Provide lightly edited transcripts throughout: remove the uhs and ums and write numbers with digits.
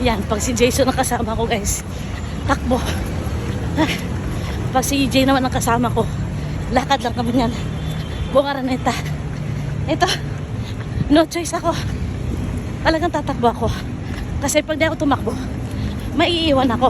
Yan, pag si Jason ang kasama ko guys, takbo. Pag si EJ naman ang kasama ko, lakad lang kami yan. Buong Araneta. Ito, no choice ako. Talagang tatakbo ako. Kasi pag di ako tumakbo, maiiwan ako.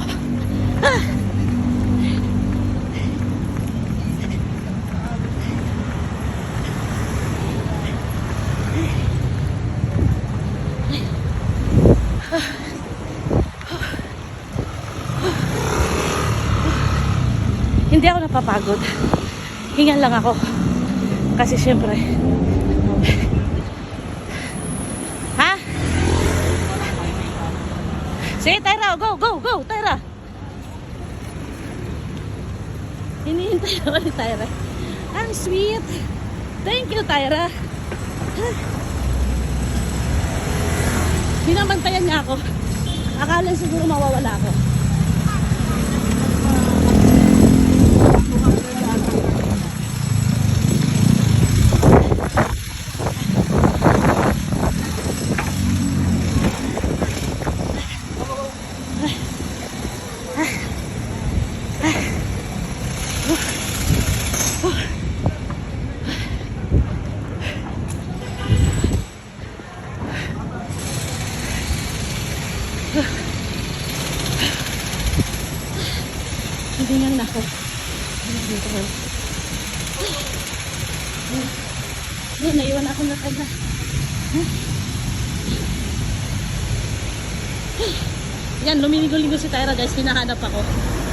Hindi ako napapagod. Hingan lang ako. Kasi syempre. Ha? Sige, Tyra. Go, go, go, Tyra. Hinihintay ako ni Tyra. Ang sweet. Thank you, Tyra. Binabantayan niya ako. Akala siguro mawawala ako. Hindi na ako. Naiwan ako na kanya. Yan, lumiligo-ligo si Tyra guys. Hinahanap ako.